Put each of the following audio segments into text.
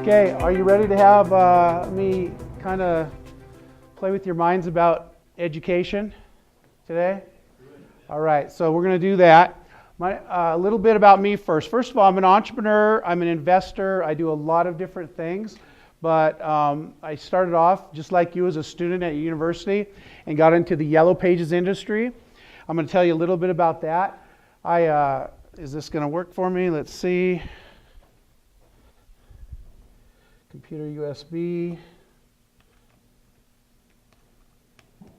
Okay, are you ready to have me kind of play with your minds about education today? All right, so we're going to do that. A little bit about me first. First of all, I'm an entrepreneur, I'm an investor, I do a lot of different things, but I started off just like you as a student at university and got into the Yellow Pages industry. I'm going to tell you a little bit about that. Is this going to work for me? Let's see. Computer USB. Let's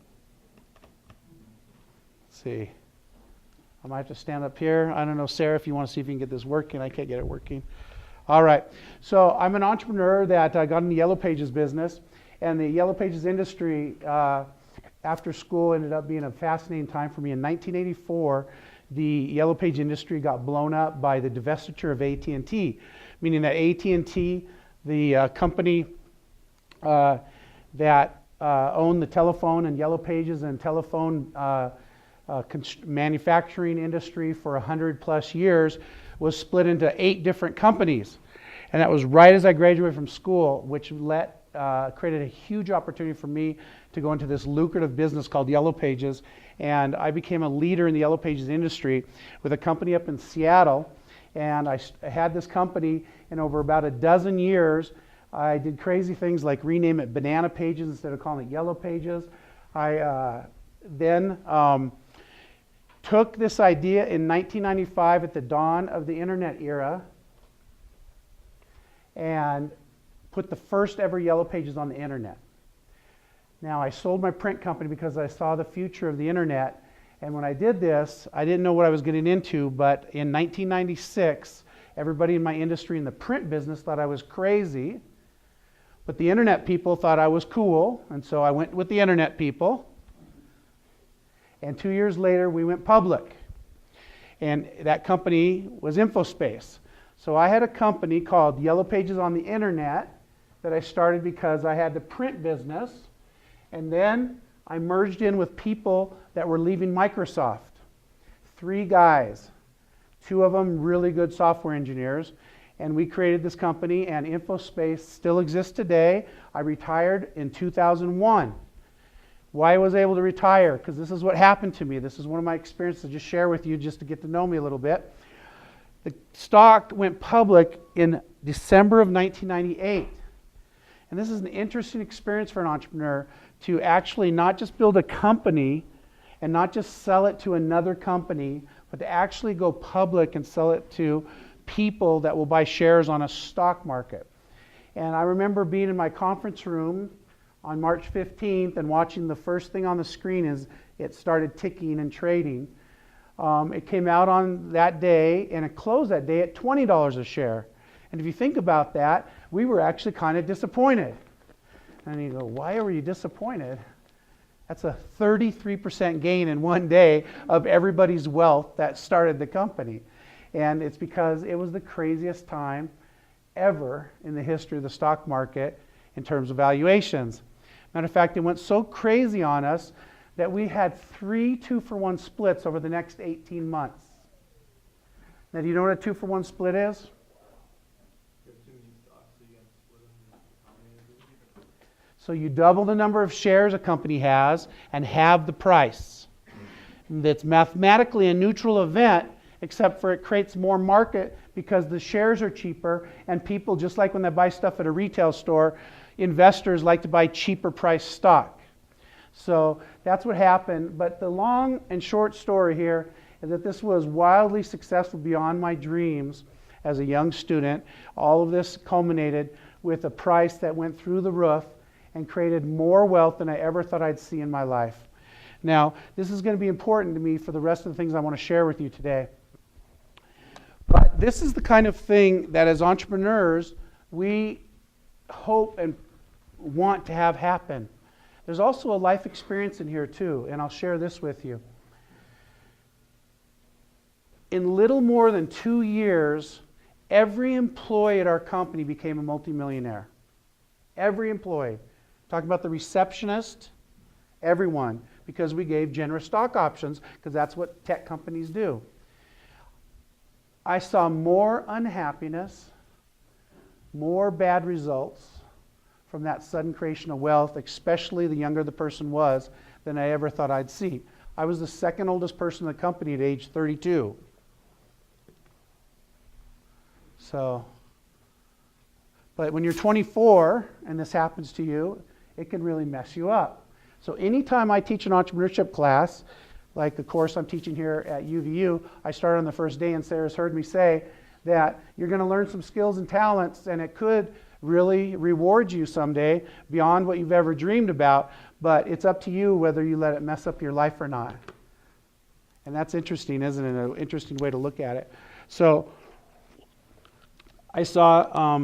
see. I might have to stand up here. I don't know, Sarah, if you want to see if you can get this working. I can't get it working. All right. So I'm an entrepreneur that got in the Yellow Pages business. And the Yellow Pages industry, after school, ended up being a fascinating time for me. In 1984, the Yellow Page industry got blown up by the divestiture of AT&T, meaning that AT&T, the company that owned the telephone and Yellow Pages and telephone manufacturing industry for 100 plus years, was split into 8 different companies. And that was right as I graduated from school, which created a huge opportunity for me to go into this lucrative business called Yellow Pages. And I became a leader in the Yellow Pages industry with a company up in Seattle. And I had this company, and over about a dozen years, I did crazy things like rename it Banana Pages instead of calling it Yellow Pages. I then took this idea in 1995 at the dawn of the internet era and put the first ever Yellow Pages on the internet. Now, I sold my print company because I saw the future of the internet. And when I did this, I didn't know what I was getting into, but in 1996, everybody in my industry in the print business thought I was crazy, but the internet people thought I was cool, and so I went with the internet people. And 2 years later, we went public. And that company was InfoSpace. So I had a company called Yellow Pages on the Internet that I started because I had the print business. And then I merged in with people that were leaving Microsoft. 3 guys, 2 of them really good software engineers. And we created this company, and InfoSpace still exists today. I retired in 2001. Why I was able to retire? Because this is what happened to me. This is one of my experiences to just share with you just to get to know me a little bit. The stock went public in December of 1998. And this is an interesting experience for an entrepreneur to actually not just build a company and not just sell it to another company, but to actually go public and sell it to people that will buy shares on a stock market. And I remember being in my conference room on March 15th and watching the first thing on the screen as it started ticking and trading. It came out on that day and it closed that day at $20 a share. And if you think about that, we were actually kind of disappointed. And you go, why were you disappointed? That's a 33% gain in one day of everybody's wealth that started the company. And it's because it was the craziest time ever in the history of the stock market in terms of valuations. Matter of fact, it went so crazy on us that we had 3 2-for-1 splits over the next 18 months. Now, do you know what a 2-for-1 split is? So you double the number of shares a company has and halve the price. That's mathematically a neutral event, except for it creates more market because the shares are cheaper, and people, just like when they buy stuff at a retail store, investors like to buy cheaper priced stock. So that's what happened. But the long and short story here is that this was wildly successful beyond my dreams as a young student. All of this culminated with a price that went through the roof and created more wealth than I ever thought I'd see in my life. Now, this is going to be important to me for the rest of the things I want to share with you today. But this is the kind of thing that as entrepreneurs, we hope and want to have happen. There's also a life experience in here too, and I'll share this with you. In little more than 2 years, every employee at our company became a multimillionaire. Every employee. Talking about the receptionist, everyone, because we gave generous stock options, because that's what tech companies do. I saw more unhappiness, more bad results from that sudden creation of wealth, especially the younger the person was, than I ever thought I'd see. I was the second oldest person in the company at age 32. So, but when you're 24 and this happens to you, it can really mess you up. So anytime I teach an entrepreneurship class, like the course I'm teaching here at UVU, I start on the first day, and Sarah's heard me say that you're going to learn some skills and talents, and it could really reward you someday beyond what you've ever dreamed about, but it's up to you whether you let it mess up your life or not. And that's interesting, isn't it? An interesting way to look at it. So I saw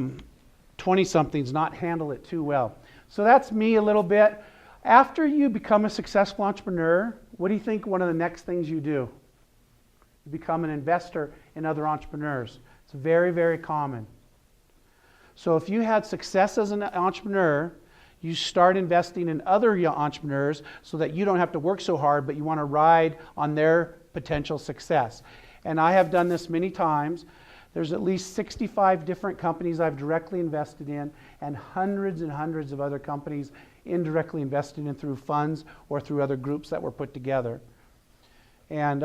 20-somethings not handle it too well. So that's me a little bit. After you become a successful entrepreneur, what do you think one of the next things you do? You become an investor in other entrepreneurs. It's very, very common. So if you had success as an entrepreneur, you start investing in other young entrepreneurs so that you don't have to work so hard, but you want to ride on their potential success. And I have done this many times. There's at least 65 different companies I've directly invested in, and hundreds of other companies indirectly invested in through funds or through other groups that were put together. And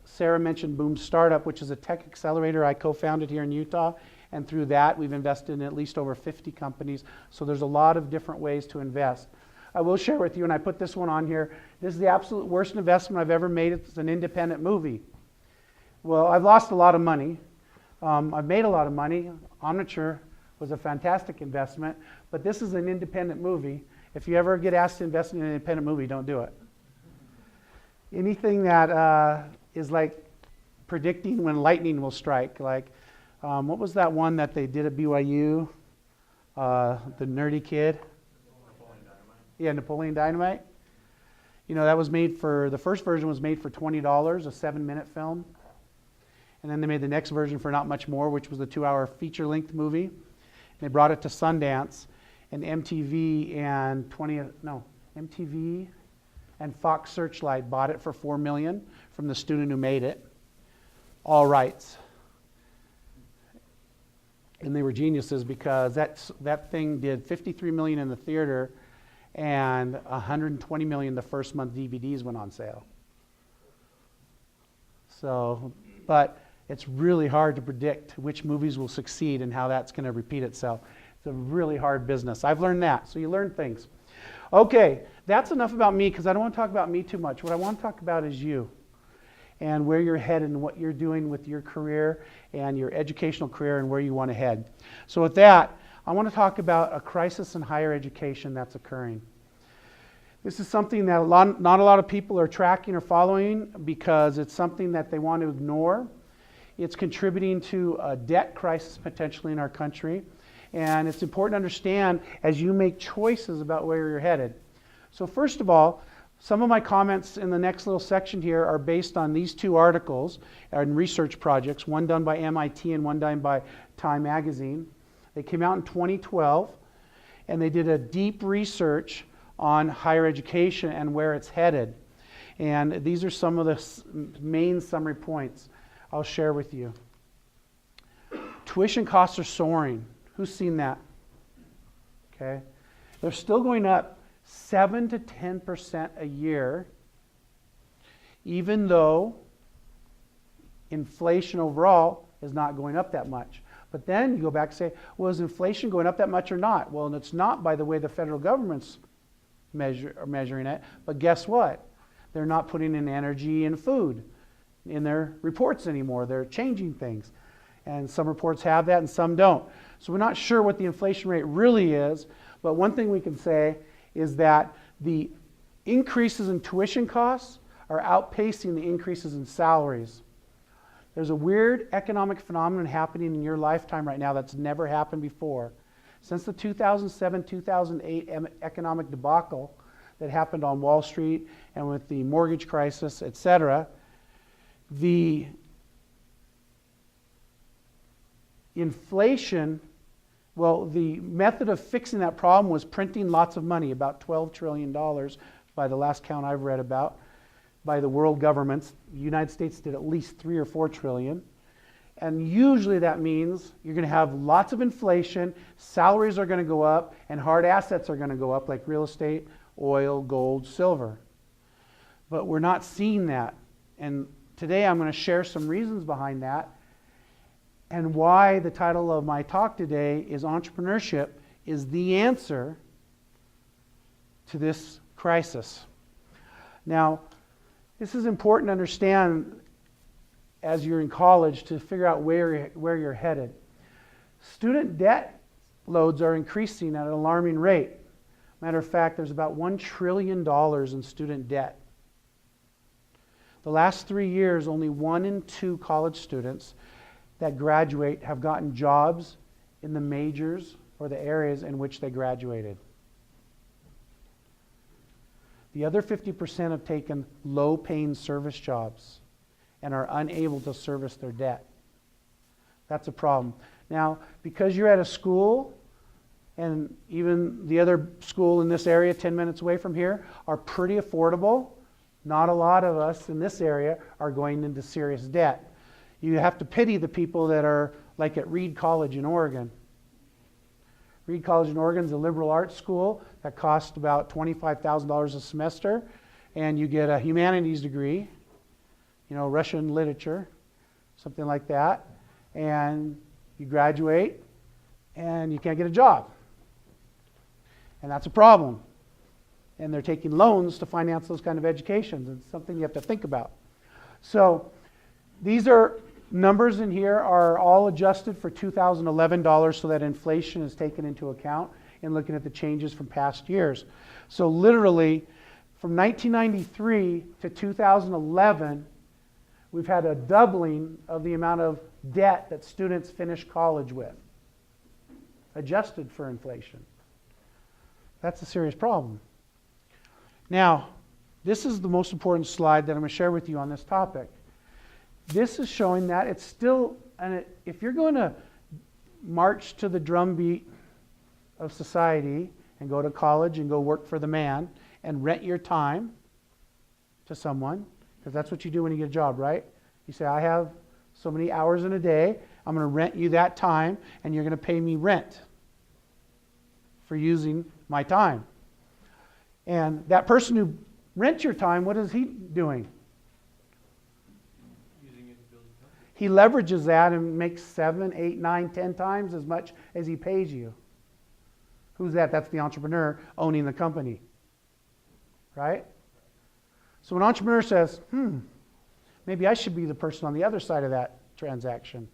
Sarah mentioned Boom Startup, which is a tech accelerator I co-founded here in Utah. And through that, we've invested in at least over 50 companies. So there's a lot of different ways to invest. I will share with you, and I put this one on here, this is the absolute worst investment I've ever made. It's an independent movie. Well, I've lost a lot of money. I've made a lot of money. Omniture was a fantastic investment, but this is an independent movie. If you ever get asked to invest in an independent movie, don't do it. Anything that is like predicting when lightning will strike, like what was that one that they did at BYU? The nerdy kid? Napoleon Dynamite. Yeah, Napoleon Dynamite. You know, that was made for, the first version was made for $20, a 7-minute film. And then they made the next version for not much more, which was a 2-hour feature-length movie. And they brought it to Sundance, and MTV and Fox Searchlight bought it for $4 million from the student who made it. All rights. And they were geniuses because that thing did $53 million in the theater and $120 million the first month DVDs went on sale. So, but it's really hard to predict which movies will succeed and how that's going to repeat itself. It's a really hard business. I've learned that. So you learn things. Okay, that's enough about me because I don't want to talk about me too much. What I want to talk about is you and where you're headed and what you're doing with your career and your educational career and where you want to head. So with that, I want to talk about a crisis in higher education that's occurring. This is something that not a lot of people are tracking or following because it's something that they want to ignore. It's contributing to a debt crisis potentially in our country. And it's important to understand as you make choices about where you're headed. So first of all, some of my comments in the next little section here are based on these two articles and research projects, one done by MIT and one done by Time Magazine. They came out in 2012, and they did a deep research on higher education and where it's headed. And these are some of the main summary points I'll share with you. Tuition costs are soaring. Who's seen that? Okay. They're still going up 7 to 10% a year, even though inflation overall is not going up that much. But then you go back and say, well, is inflation going up that much or not? Well, and it's not by the way the federal government's measuring it, but guess what? They're not putting in energy and food in their reports anymore. They're changing things. And some reports have that and some don't. So we're not sure what the inflation rate really is, but one thing we can say is that the increases in tuition costs are outpacing the increases in salaries. There's a weird economic phenomenon happening in your lifetime right now that's never happened before. Since the 2007-2008 economic debacle that happened on Wall Street and with the mortgage crisis, etc., the inflation, well, the method of fixing that problem was printing lots of money, about $12 trillion by the last count I've read about, by the world governments. The United States did at least 3 or 4 trillion. And usually that means you're going to have lots of inflation, salaries are going to go up, and hard assets are going to go up like real estate, oil, gold, silver. But we're not seeing that. And today I'm going to share some reasons behind that and why the title of my talk today is Entrepreneurship is the answer to this crisis. Now, this is important to understand as you're in college to figure out where you're headed. Student debt loads are increasing at an alarming rate. Matter of fact, there's about $1 trillion in student debt. The last 3 years, only 1 in 2 college students that graduate have gotten jobs in the majors or the areas in which they graduated. The other 50% have taken low-paying service jobs and are unable to service their debt. That's a problem. Now, because you're at a school, and even the other school in this area 10 minutes away from here are pretty affordable, not a lot of us in this area are going into serious debt. You have to pity the people that are like at Reed College in Oregon. Reed College in Oregon is a liberal arts school that costs about $25,000 a semester, and you get a humanities degree, Russian literature, something like that, and you graduate and you can't get a job. And that's a problem. And they're taking loans to finance those kind of educations. It's something you have to think about. So these are numbers in here are all adjusted for 2011 dollars so that inflation is taken into account in looking at the changes from past years. So literally from 1993 to 2011, we've had a doubling of the amount of debt that students finish college with, adjusted for inflation. That's a serious problem. Now, this is the most important slide that I'm going to share with you on this topic. This is showing that it's still, if you're going to march to the drumbeat of society and go to college and go work for the man and rent your time to someone, because that's what you do when you get a job, right? You say, I have so many hours in a day, I'm going to rent you that time, and you're going to pay me rent for using my time. And that person who rents your time, what is he doing? He leverages that and makes 7, 8, 9, 10 times as much as he pays you. Who's that? That's the entrepreneur owning the company. Right? So an entrepreneur says, maybe I should be the person on the other side of that transaction.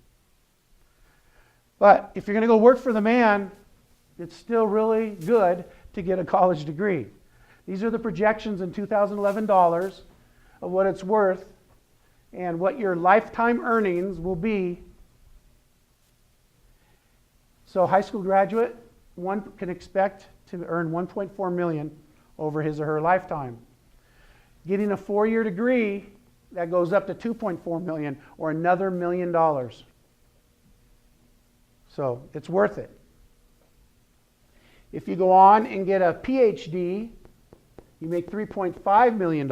But if you're going to go work for the man, it's still really good to get a college degree. These are the projections in 2011 dollars of what it's worth and what your lifetime earnings will be. So high school graduate, one can expect to earn $1.4 million over his or her lifetime. Getting a 4-year degree, that goes up to $2.4 million or another $1 million. So it's worth it. If you go on and get a PhD, you make $3.5 million.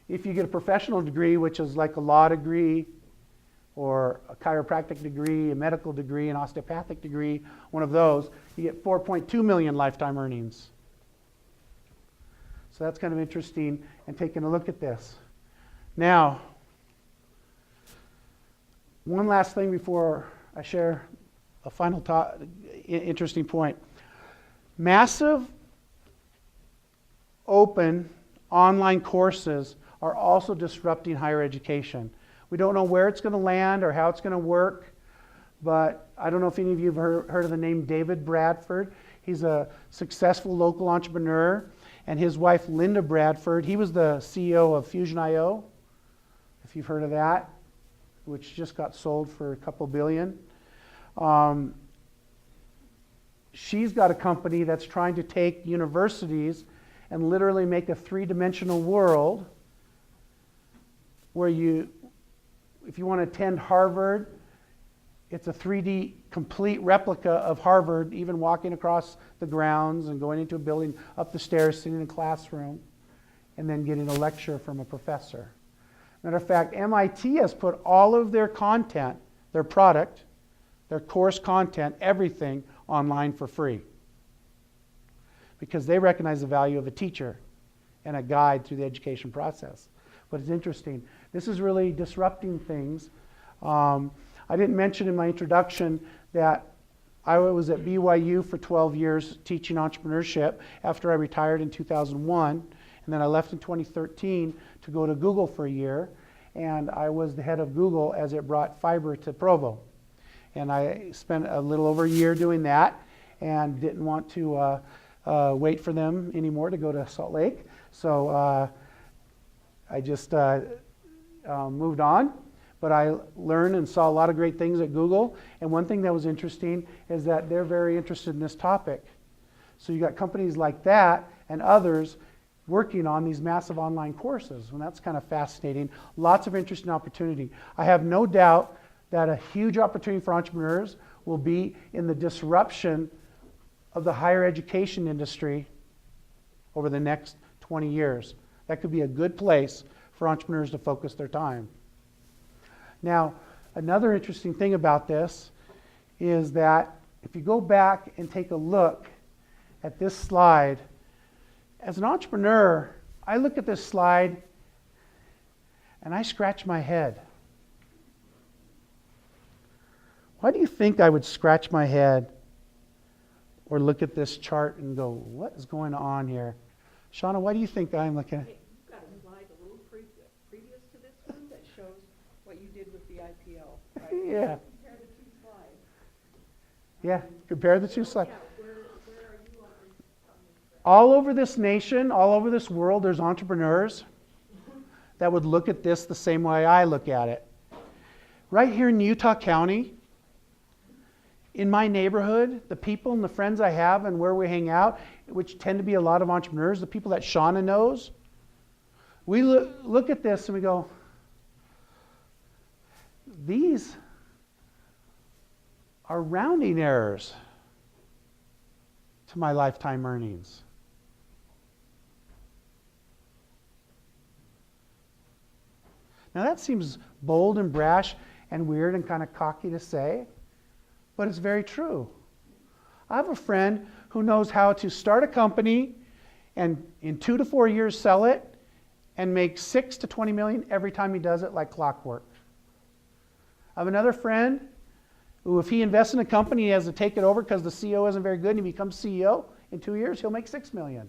If you get a professional degree, which is like a law degree or a chiropractic degree, a medical degree, an osteopathic degree, one of those, you get 4.2 million lifetime earnings. So that's kind of interesting and taking a look at this. Now, one last thing before I share a final interesting point. Massive open online courses are also disrupting higher education. We don't know where it's going to land or how it's going to work, but I don't know if any of you have heard of the name David Bradford. He's a successful local entrepreneur, and his wife Linda Bradford, he was the CEO of Fusion.io, if you've heard of that, which just got sold for a couple billion. She's got a company that's trying to take universities and literally make a 3-dimensional world where if you want to attend Harvard, it's a 3D complete replica of Harvard, even walking across the grounds and going into a building, up the stairs, sitting in a classroom, and then getting a lecture from a professor. Matter of fact, MIT has put all of their content, their product, their course content, everything online for free. Because they recognize the value of a teacher and a guide through the education process. But it's interesting. This is really disrupting things. I didn't mention in my introduction that I was at BYU for 12 years teaching entrepreneurship after I retired in 2001. And then I left in 2013 to go to Google for a year. And I was the head of Google as it brought fiber to Provo. And I spent a little over a year doing that and didn't want to wait for them anymore to go to Salt Lake. So I just moved on. But I learned and saw a lot of great things at Google. And one thing that was interesting is that they're very interested in this topic. So you got companies like that and others working on these massive online courses. And that's kind of fascinating. Lots of interesting opportunity. I have no doubt that a huge opportunity for entrepreneurs will be in the disruption of the higher education industry over the next 20 years. That could be a good place for entrepreneurs to focus their time. Now, another interesting thing about this is that if you go back and take a look at this slide, as an entrepreneur, I look at this slide and I scratch my head. Why do you think I would scratch my head or look at this chart and go, what is going on here? Shauna, why do you think I'm looking at? You've got a slide a little previous to this one that shows what you did with the IPO, right? Yeah. Compare the two slides. Yeah, compare the two slides. Yeah, where are you on this? All over this nation, all over this world, there's entrepreneurs that would look at this the same way I look at it. Right here in Utah County, in my neighborhood, the people and the friends I have and where we hang out, which tend to be a lot of entrepreneurs, the people that Shauna knows, we look at this and we go, these are rounding errors to my lifetime earnings. Now that seems bold and brash and weird and kind of cocky to say, but it's very true. I have a friend who knows how to start a company and in 2 to 4 years sell it and make 6 to 20 million every time he does it like clockwork. I have another friend who, if he invests in a company, he has to take it over because the CEO isn't very good and he becomes CEO. In 2 years, he'll make 6 million.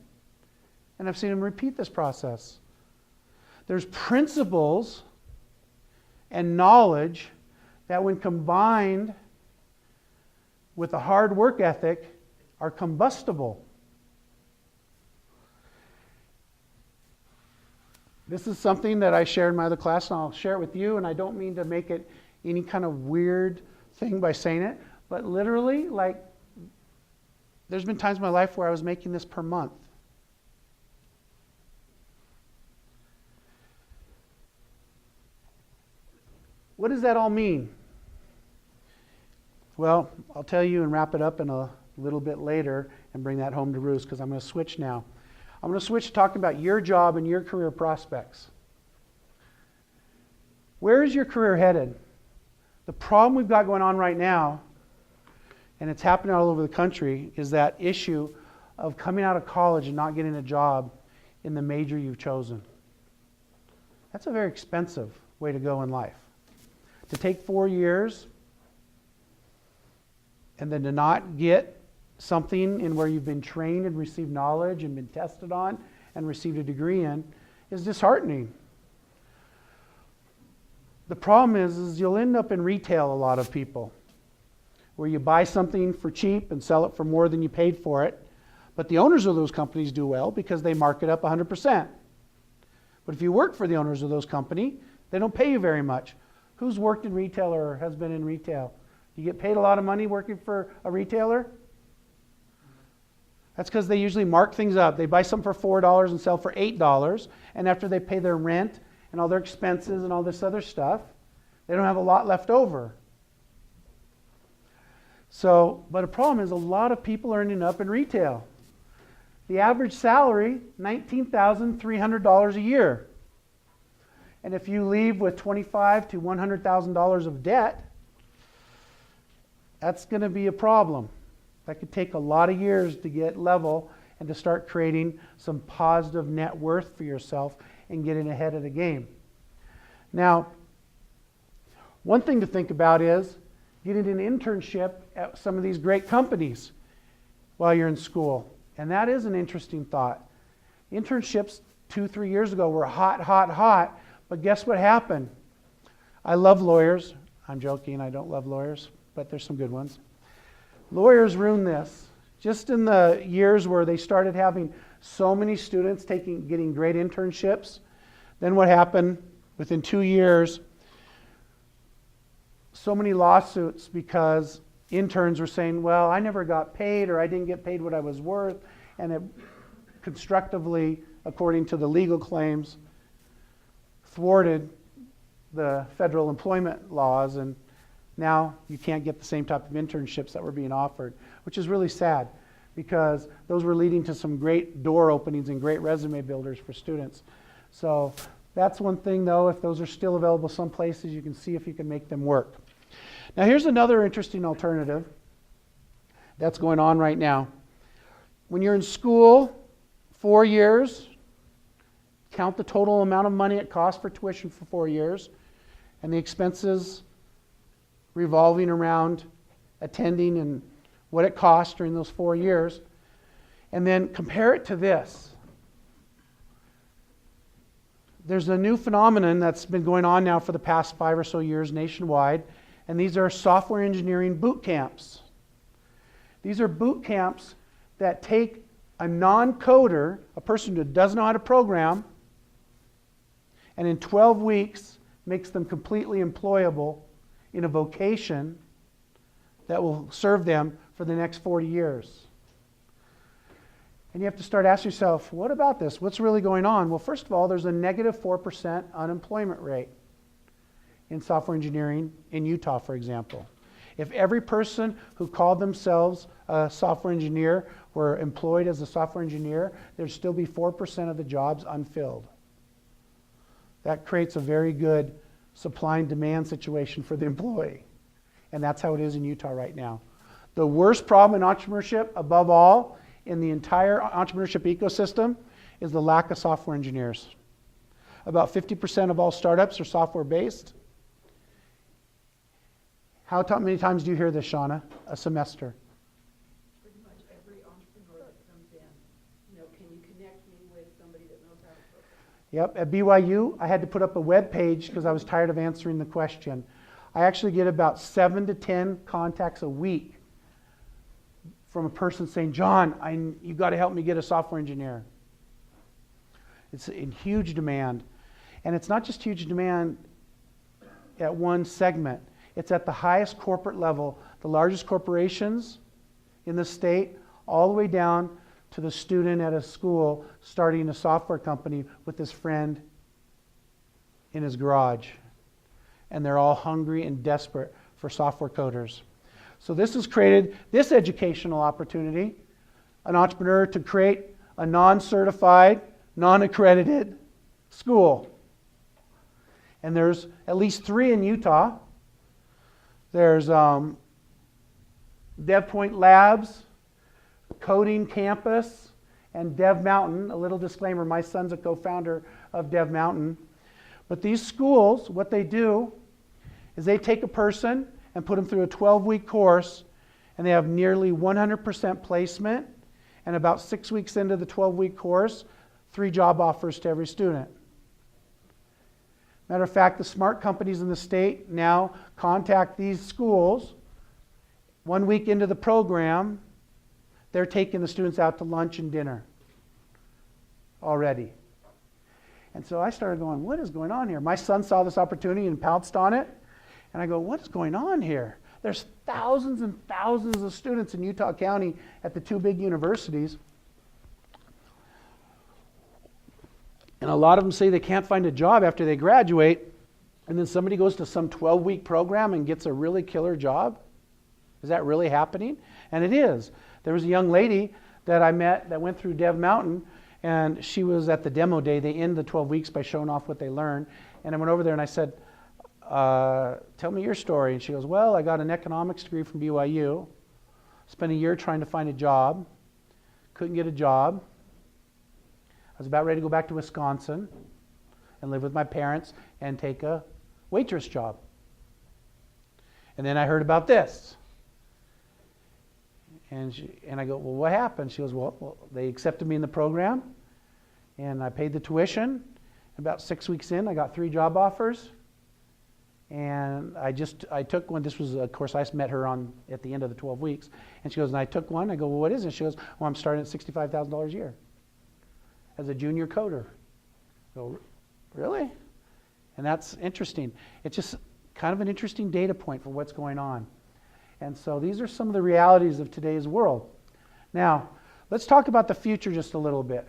And I've seen him repeat this process. There's principles and knowledge that when combined with a hard work ethic are combustible. This is something that I shared in my other class, and I'll share it with you, and I don't mean to make it any kind of weird thing by saying it, but literally, like, there's been times in my life where I was making this per month. What does that all mean? Well, I'll tell you and wrap it up in a little bit later and bring that home to roost because I'm going to switch now. I'm going to switch to talking about your job and your career prospects. Where is your career headed? The problem we've got going on right now, and it's happening all over the country, is that issue of coming out of college and not getting a job in the major you've chosen. That's a very expensive way to go in life. To take 4 years and then to not get something in where you've been trained and received knowledge and been tested on and received a degree in is disheartening. The problem is you'll end up in retail, a lot of people, where you buy something for cheap and sell it for more than you paid for it. But the owners of those companies do well because they mark it up 100%. But if you work for the owners of those companies, they don't pay you very much. Who's worked in retail or has been in retail? You get paid a lot of money working for a retailer? That's because they usually mark things up. They buy something for $4 and sell for $8, and after they pay their rent and all their expenses and all this other stuff, they don't have a lot left over. So, but a problem is a lot of people are ending up in retail. The average salary, $19,300 a year. And if you leave with $25,000 to $100,000 of debt, that's going to be a problem. That could take a lot of years to get level and to start creating some positive net worth for yourself and getting ahead of the game. Now, one thing to think about is getting an internship at some of these great companies while you're in school. And that is an interesting thought. Internships 2-3 years ago were hot, hot, hot. But guess what happened? I love lawyers. I'm joking, I don't love lawyers, but there's some good ones. Lawyers ruined this. Just in the years where they started having so many students getting great internships, then what happened? Within 2 years, so many lawsuits because interns were saying, well, I never got paid, or I didn't get paid what I was worth, and it constructively, according to the legal claims, thwarted the federal employment laws, and now you can't get the same type of internships that were being offered, which is really sad because those were leading to some great door openings and great resume builders for students. So that's one thing, though. If those are still available some places, you can see if you can make them work. Now here's another interesting alternative that's going on right now. When you're in school, 4 years, count the total amount of money it costs for tuition for 4 years and the expenses revolving around attending and what it costs during those 4 years, and then compare it to this. There's a new phenomenon that's been going on now for the past 5 or so years nationwide, and these are software engineering boot camps. These are boot camps that take a non-coder, a person who doesn't know how to program, and in 12 weeks makes them completely employable in a vocation that will serve them for the next 40 years. And you have to start asking yourself, what about this? What's really going on? Well, first of all, there's a negative 4% unemployment rate in software engineering in Utah, for example. If every person who called themselves a software engineer were employed as a software engineer, there'd still be 4% of the jobs unfilled. That creates a very good supply and demand situation for the employee. And that's how it is in Utah right now. The worst problem in entrepreneurship, above all, in the entire entrepreneurship ecosystem, is the lack of software engineers. About 50% of all startups are software-based. How many times do you hear this, Shauna, a semester? Pretty much every entrepreneur that comes in, can you connect me with somebody that knows how to program? Yep, at BYU, I had to put up a web page because I was tired of answering the question. I actually get about 7 to 10 contacts a week from a person saying, John, you got to help me get a software engineer. It's in huge demand. And it's not just huge demand at one segment. It's at the highest corporate level, the largest corporations in the state, all the way down to the student at a school starting a software company with his friend in his garage. And they're all hungry and desperate for software coders. So this has created this educational opportunity, an entrepreneur to create a non-certified, non-accredited school. And there's at least 3 in Utah. There's DevPoint Labs, Coding Campus, and Dev Mountain. A little disclaimer, my son's a co-founder of Dev Mountain. But these schools, what they do is they take a person and put them through a 12-week course, and they have nearly 100% placement, and about 6 weeks into the 12-week course, 3 job offers to every student. Matter of fact, the smart companies in the state now contact these schools. 1 week into the program, they're taking the students out to lunch and dinner already. And so I started going, what is going on here? My son saw this opportunity and pounced on it. And I go, what is going on here? There's thousands and thousands of students in Utah County at the 2 big universities. And a lot of them say they can't find a job after they graduate. And then somebody goes to some 12-week program and gets a really killer job. Is that really happening? And it is. There was a young lady that I met that went through Dev Mountain, And she was at the demo day. They end the 12 weeks by showing off what they learned. And I went over there and I said, tell me your story. And she goes, well, I got an economics degree from BYU. Spent a year trying to find a job. Couldn't get a job. I was about ready to go back to Wisconsin and live with my parents and take a waitress job. And then I heard about this. And I go, well, what happened? She goes, well, they accepted me in the program, and I paid the tuition. About 6 weeks in, I got 3 job offers. And I took one. This was, of course, I met her at the end of the 12 weeks. And she goes, and I took one. I go, well, what is it? She goes, well, I'm starting at $65,000 a year as a junior coder. I go, really? And that's interesting. It's just kind of an interesting data point for what's going on. And so these are some of the realities of today's world. Now, let's talk about the future just a little bit.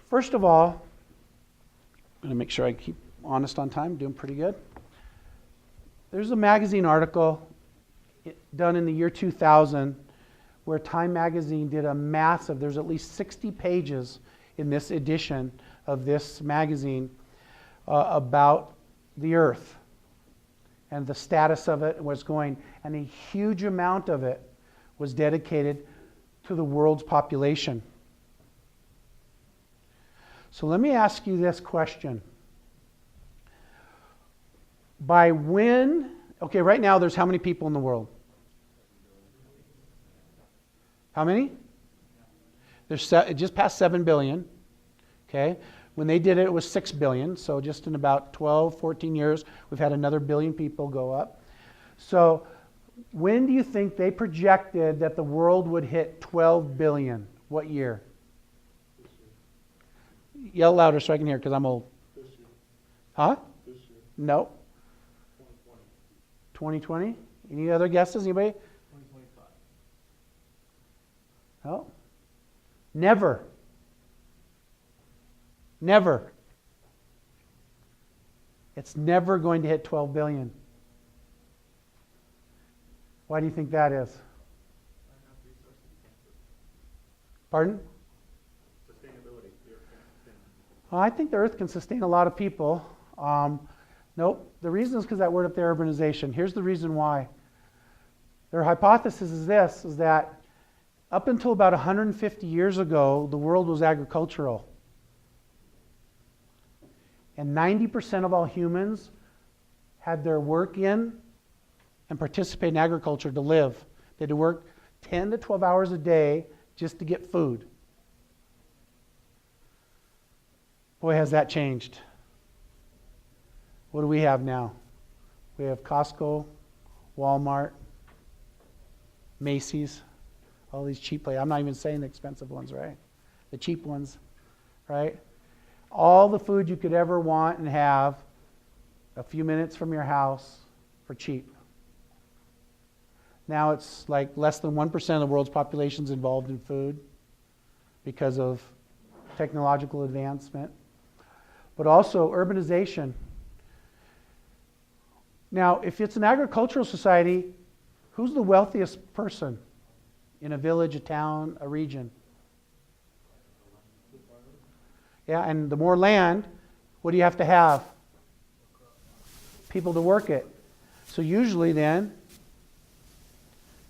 First of all, I'm going to make sure I keep honest on time, doing pretty good. There's a magazine article done in the year 2000 where Time magazine did a massive, there's at least 60 pages in this edition of this magazine about the Earth and the status of it and what's going, and a huge amount of it was dedicated to the world's population. So let me ask you this question. By when, okay, right now there's how many people in the world? How many? It just passed 7 billion, okay? When they did it, it was 6 billion. So just in about 12, 14 years, we've had another billion people go up. So when do you think they projected that the world would hit 12 billion? What year? Yell louder so I can hear because I'm old. This year. Huh? This year. No. 2020. 2020? Any other guesses? Anybody? 2025. No. Never. Never. It's never going to hit 12 billion. Why do you think that is? Pardon? Sustainability. I think the Earth can sustain a lot of people. Nope. The reason is because that word up there, urbanization. Here's the reason why. Their hypothesis is this, is that up until about 150 years ago, the world was agricultural. And 90% of all humans had their work in and participate in agriculture to live. They had to work 10 to 12 hours a day just to get food. Boy, has that changed. What do we have now? We have Costco, Walmart, Macy's, all these cheap places. I'm not even saying the expensive ones, right? The cheap ones, right? All the food you could ever want and have a few minutes from your house for cheap. Now it's like less than 1% of the world's population is involved in food because of technological advancement. But also urbanization. Now, if it's an agricultural society, who's the wealthiest person in a village, a town, a region? Yeah, and the more land, what do you have to have? People to work it. So usually then,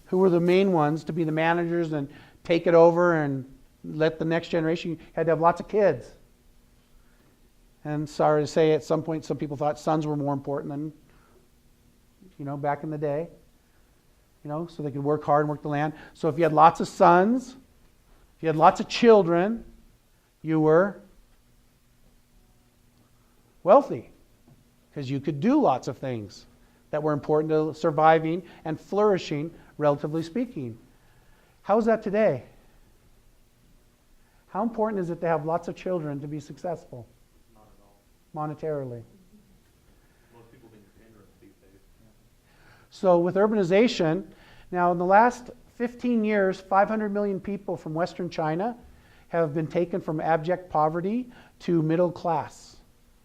who were the main ones to be the managers and take it over and let the next generation? You had to have lots of kids. And sorry to say, at some point, some people thought sons were more important than, back in the day. So they could work hard and work the land. So if you had lots of sons, if you had lots of children, you were wealthy because you could do lots of things that were important to surviving and flourishing, relatively speaking. How is that today? How important is it to have lots of children to be successful? Not at all. Monetarily. Most people think it's ignorance these days. So with urbanization, now in the last 15 years, 500 million people from Western China have been taken from abject poverty to middle class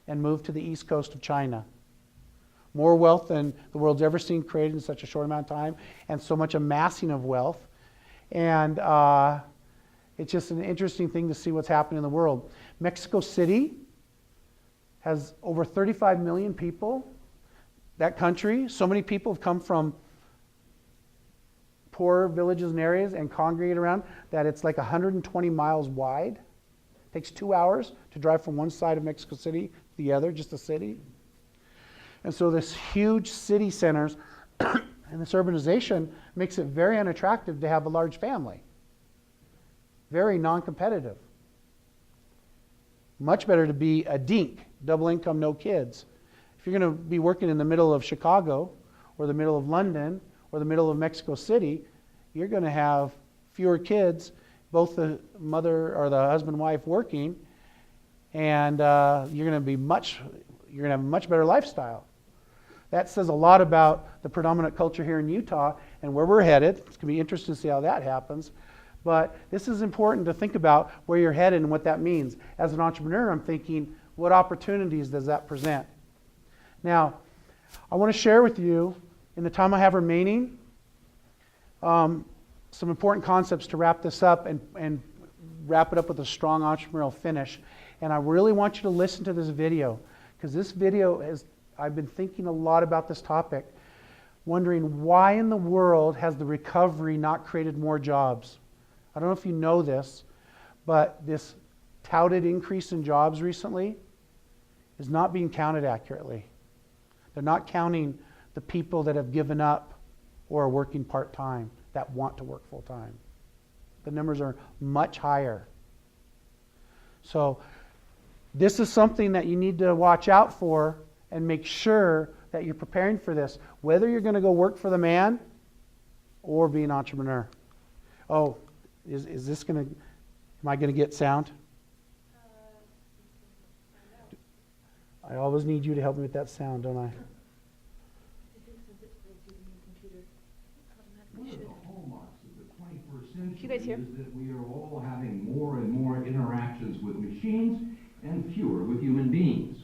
and moved to the east coast of China. More wealth than the world's ever seen created in such a short amount of time, and so much amassing of wealth. And It's just an interesting thing to see what's happening in the world. Mexico City has over 35 million people. That country, so many people have come from poor villages and areas and congregate around that it's like 120 miles wide. It takes 2 hours to drive from one side of Mexico City to the other, just a city. And so this huge city centers and this urbanization makes it very unattractive to have a large family. Very non-competitive. Much better to be a dink, double income, no kids. If you're going to be working in the middle of Chicago or the middle of London or the middle of Mexico City, you're going to have fewer kids, both the mother or the husband and wife working, and you're going to have a much better lifestyle. That says a lot about the predominant culture here in Utah and where we're headed. It's going to be interesting to see how that happens. But this is important to think about where you're headed and what that means. As an entrepreneur, I'm thinking, what opportunities does that present? Now, I want to share with you, in the time I have remaining, some important concepts to wrap this up and wrap it up with a strong entrepreneurial finish. And I really want you to listen to this video, because this video is, I've been thinking a lot about this topic, wondering why in the world has the recovery not created more jobs? I don't know if you know this, but this touted increase in jobs recently is not being counted accurately. They're not counting the people that have given up or are working part-time that want to work full-time. The numbers are much higher. So this is something that you need to watch out for and make sure that you're preparing for this, whether you're going to go work for the man or be an entrepreneur. Oh, is this going to, am I going to get sound? I always need you to help me with that sound, don't I? One of the hallmarks of the 21st century You guys hear? is that we are all having more and more interactions with machines and fewer with human beings.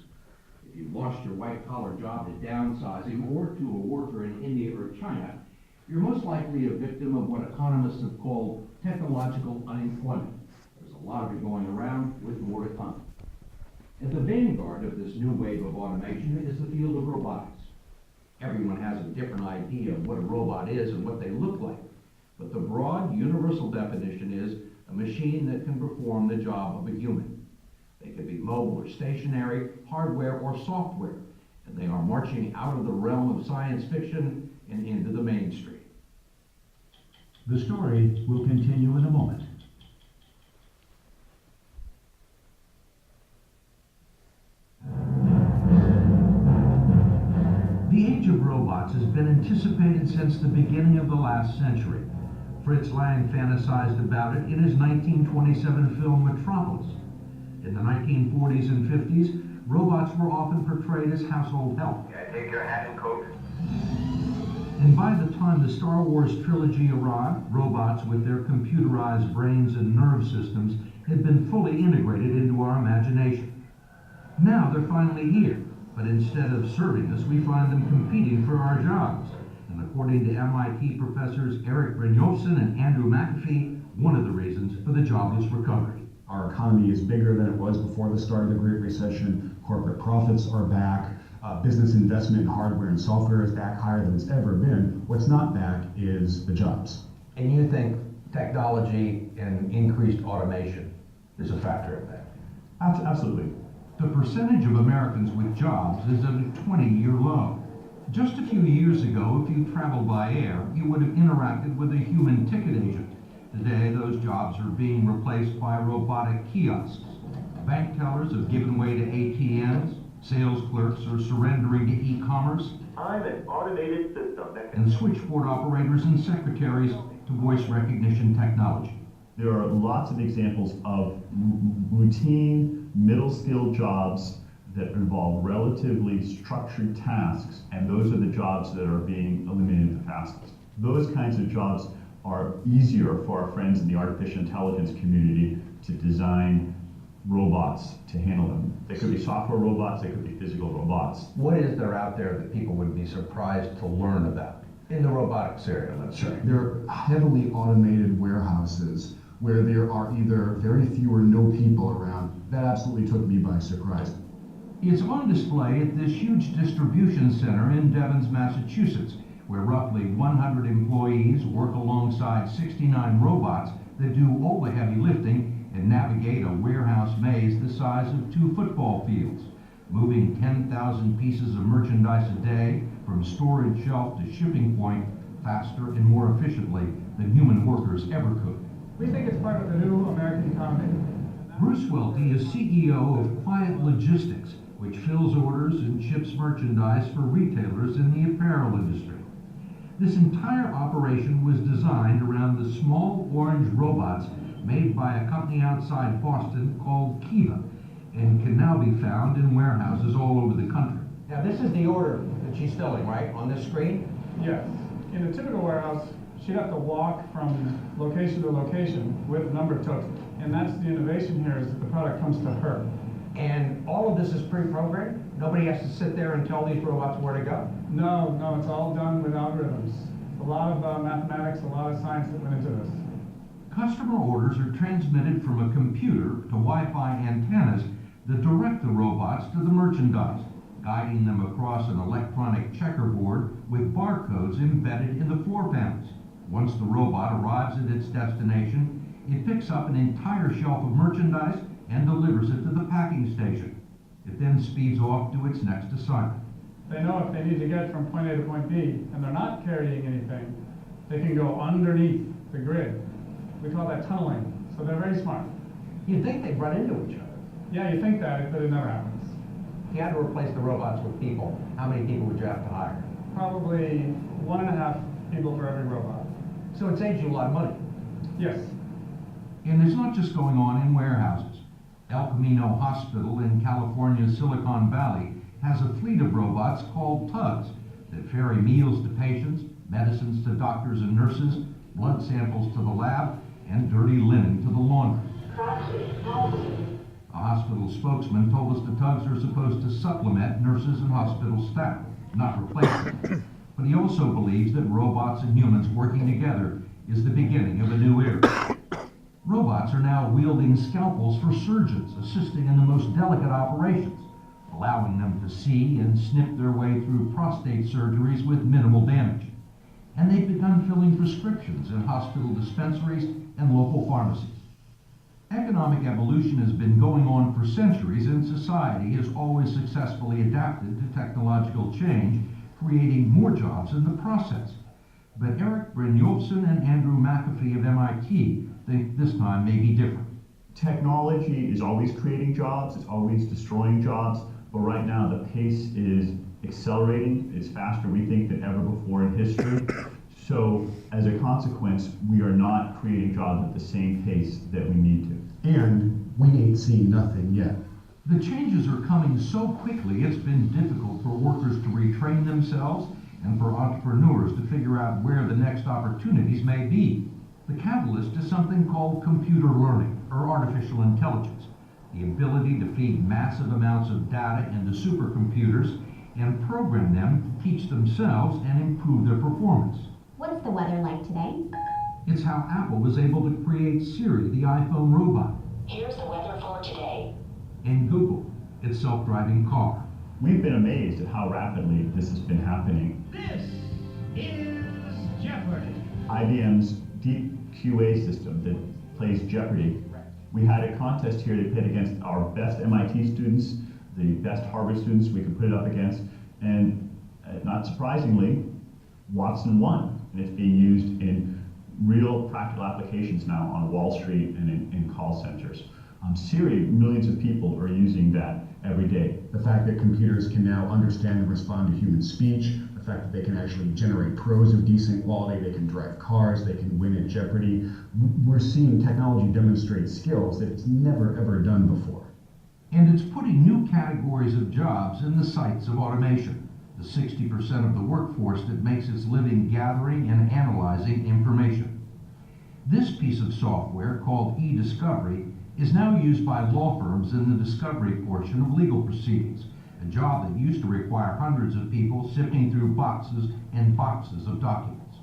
If you lost your white-collar job to downsizing or to a worker in India or China, you're most likely a victim of what economists have called technological unemployment. There's a lot of it going around, with more to come. At the vanguard of this new wave of automation is the field of robotics. Everyone has a different idea of what a robot is and what they look like, but the broad, universal definition is a machine that can perform the job of a human. They can be mobile or stationary, hardware or software, and they are marching out of the realm of science fiction and into the mainstream. The story will continue in a moment. The age of robots has been anticipated since the beginning of the last century. Fritz Lang fantasized about it in his 1927 film Metropolis. In the 1940s and 50s, robots were often portrayed as household help. Can I take your hat and coat? And by the time the Star Wars trilogy arrived, robots with their computerized brains and nerve systems had been fully integrated into our imagination. Now they're finally here, but instead of serving us, we find them competing for our jobs. And according to MIT professors Eric Brynjolfsson and Andrew McAfee, one of the reasons for the jobless recovery. Our economy is bigger than it was before the start of the Great Recession. Corporate profits are back. Business investment in hardware and software is back higher than it's ever been. What's not back is the jobs. And you think technology and increased automation is a factor in that? Absolutely. The percentage of Americans with jobs is at a 20-year low. Just a few years ago, if you traveled by air, you would have interacted with a human ticket agent. Today, those jobs are being replaced by robotic kiosks. Bank tellers have given way to ATMs. Sales clerks are surrendering to e-commerce. I'm an automated system that can... And switchboard operators and secretaries to voice recognition technology. There are lots of examples of routine, middle-skilled jobs that involve relatively structured tasks, and those are the jobs that are being eliminated the fastest. Those kinds of jobs are easier for our friends in the artificial intelligence community to design robots to handle them. They could be software robots, they could be physical robots. What is there out there that people would be surprised to learn about in the robotics area, let's say? There are heavily automated warehouses where there are either very few or no people around, that absolutely took me by surprise. It's on display at this huge distribution center in Devens, Massachusetts, where roughly 100 employees work alongside 69 robots that do all the heavy lifting and navigate a warehouse maze the size of 2 football fields, moving 10,000 pieces of merchandise a day from storage shelf to shipping point faster and more efficiently than human workers ever could. We think it's part of the new American economy. Bruce Welty is CEO of Quiet Logistics, which fills orders and ships merchandise for retailers in the apparel industry. This entire operation was designed around the small orange robots made by a company outside Boston called Kiva, and can now be found in warehouses all over the country. Now, this is the order that she's filling, right, on this screen? Yes. In a typical warehouse, she'd have to walk from location to location with number tokens. And that's the innovation here, is that the product comes to her. And all of this is pre-programmed? Nobody has to sit there and tell these robots where to go? No, it's all done with algorithms. A lot of mathematics, a lot of science that went into this. Customer orders are transmitted from a computer to Wi-Fi antennas that direct the robots to the merchandise, guiding them across an electronic checkerboard with barcodes embedded in the floor panels. Once the robot arrives at its destination, it picks up an entire shelf of merchandise and delivers it to the packing station. It then speeds off to its next assignment. They know if they need to get from point A to point B and they're not carrying anything, they can go underneath the grid. We call that tunneling. So they're very smart. You'd think they'd run into each other. Yeah, you think that, but it never happens. If you had to replace the robots with people, how many people would you have to hire? Probably 1.5 people for every robot. So it saves you a lot of money. Yes. And it's not just going on in warehouses. El Camino Hospital in California's Silicon Valley has a fleet of robots called tugs that ferry meals to patients, medicines to doctors and nurses, blood samples to the lab, and dirty linen to the laundry. A hospital spokesman told us the tugs are supposed to supplement nurses and hospital staff, not replace them. But he also believes that robots and humans working together is the beginning of a new era. Robots are now wielding scalpels for surgeons, assisting in the most delicate operations, allowing them to see and snip their way through prostate surgeries with minimal damage. And they've begun filling prescriptions in hospital dispensaries and local pharmacies. Economic evolution has been going on for centuries, and society has always successfully adapted to technological change, creating more jobs in the process. But Eric Brynjolfsson and Andrew McAfee of MIT think this time may be different. Technology is always creating jobs, it's always destroying jobs, but right now the pace is accelerating, it's faster, we think, than ever before in history. So as a consequence, we are not creating jobs at the same pace that we need to. And we ain't seen nothing yet. The changes are coming so quickly, it's been difficult for workers to retrain themselves and for entrepreneurs to figure out where the next opportunities may be. The catalyst is something called computer learning, or artificial intelligence, the ability to feed massive amounts of data into supercomputers and program them to teach themselves and improve their performance. What's the weather like today? It's how Apple was able to create Siri, the iPhone robot. Here's the weather for today. And Google, its self-driving car. We've been amazed at how rapidly this has been happening. This is Jeopardy! IBM's deep QA system that plays Jeopardy. We had a contest here that played against our best MIT students, the best Harvard students we could put it up against, and not surprisingly, Watson won. And it's being used in real practical applications now on Wall Street and in call centers. Siri, millions of people are using that every day. The fact that computers can now understand and respond to human speech, the fact that they can actually generate prose of decent quality, they can drive cars, they can win at Jeopardy. We're seeing technology demonstrate skills that it's never ever done before. And it's putting new categories of jobs in the sights of automation, the 60% of the workforce that makes its living gathering and analyzing information. This piece of software, called e-discovery, is now used by law firms in the discovery portion of legal proceedings, a job that used to require hundreds of people sifting through boxes and boxes of documents.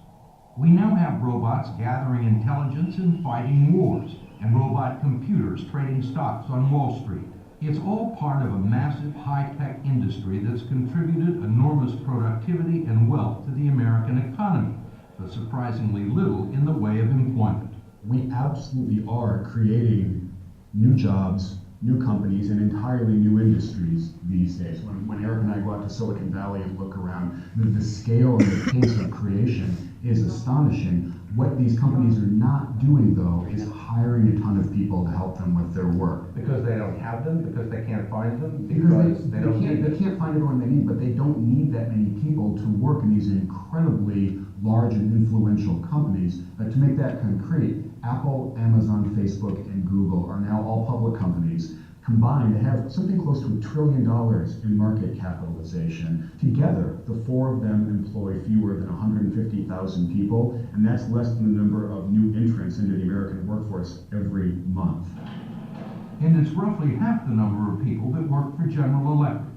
We now have robots gathering intelligence and fighting wars, and robot computers trading stocks on Wall Street. It's all part of a massive high-tech industry that's contributed enormous productivity and wealth to the American economy, but surprisingly little in the way of employment. We absolutely are creating new jobs, new companies, and entirely new industries these days. When Eric and I go out to Silicon Valley and look around, the scale and the pace of creation is astonishing. What these companies are not doing, though, is hiring a ton of people to help them with their work. Because they don't have them, because they can't find them, because they don't need they can't find everyone they need, but they don't need that many people to work in these incredibly large and influential companies. To make that concrete, Apple, Amazon, Facebook, and Google are now all public companies. Combined, they have something close to $1 trillion in market capitalization. Together, the four of them employ fewer than 150,000 people, and that's less than the number of new entrants into the American workforce every month. And it's roughly half the number of people that work for General Electric.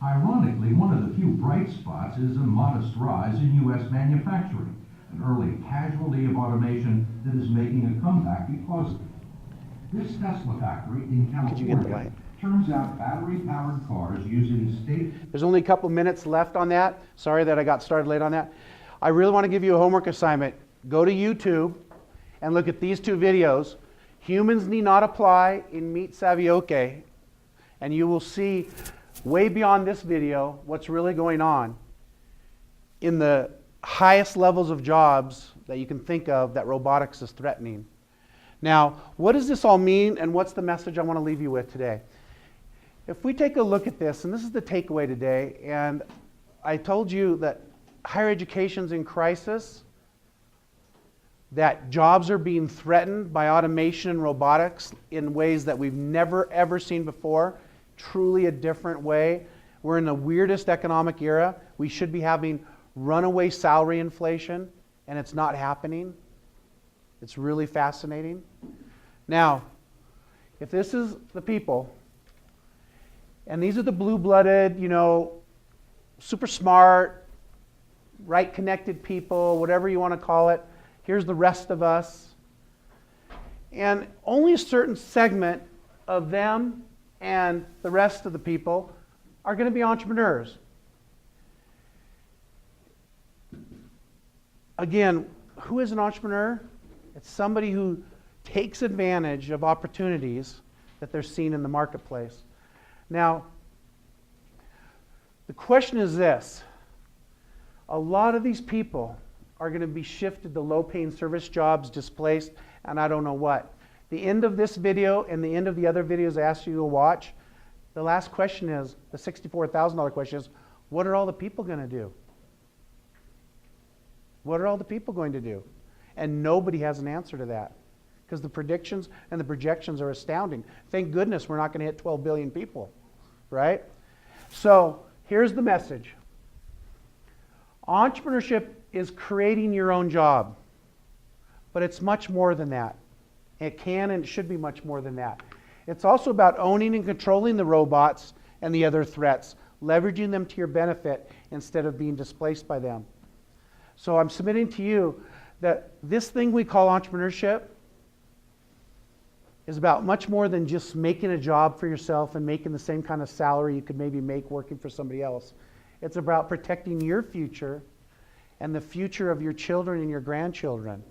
Ironically, one of the few bright spots is a modest rise in U.S. manufacturing, an early casualty of automation that is making a comeback because of it. This Tesla factory in California turns out battery-powered cars using There's only a couple minutes left on that. Sorry that I got started late on that. I really want to give you a homework assignment. Go to YouTube and look at these two videos. Humans Need Not Apply in Meet Savioke. And you will see way beyond this video what's really going on in the highest levels of jobs that you can think of that robotics is threatening. Now, what does this all mean, and what's the message I want to leave you with today? If we take a look at this, and this is the takeaway today, and I told you that higher education's in crisis, that jobs are being threatened by automation and robotics in ways that we've never ever seen before, truly a different way. We're in the weirdest economic era. We should be having runaway salary inflation, and it's not happening. It's really fascinating. Now, if this is the people, and these are the blue-blooded, super smart, right connected people, whatever you want to call it, here's the rest of us. And only a certain segment of them and the rest of the people are going to be entrepreneurs. Again, who is an entrepreneur? It's somebody who takes advantage of opportunities that they're seeing in the marketplace. Now, the question is this. A lot of these people are going to be shifted to low-paying service jobs, displaced, and I don't know what. The end of this video and the end of the other videos I asked you to watch, the last question is, the $64,000 question is, what are all the people going to do? What are all the people going to do? And nobody has an answer to that because the predictions and the projections are astounding. Thank goodness we're not going to hit 12 billion people, right? So here's the message. Entrepreneurship is creating your own job, but it's much more than that. It can and it should be much more than that. It's also about owning and controlling the robots and the other threats, leveraging them to your benefit instead of being displaced by them. So I'm submitting to you that this thing we call entrepreneurship is about much more than just making a job for yourself and making the same kind of salary you could maybe make working for somebody else. It's about protecting your future and the future of your children and your grandchildren.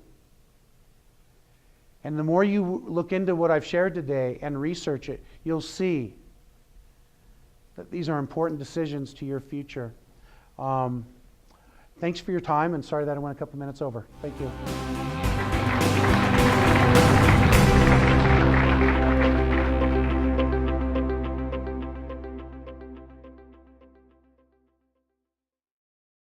And the more you look into what I've shared today and research it, you'll see that these are important decisions to your future. Thanks for your time, and sorry that I went a couple minutes over. Thank you.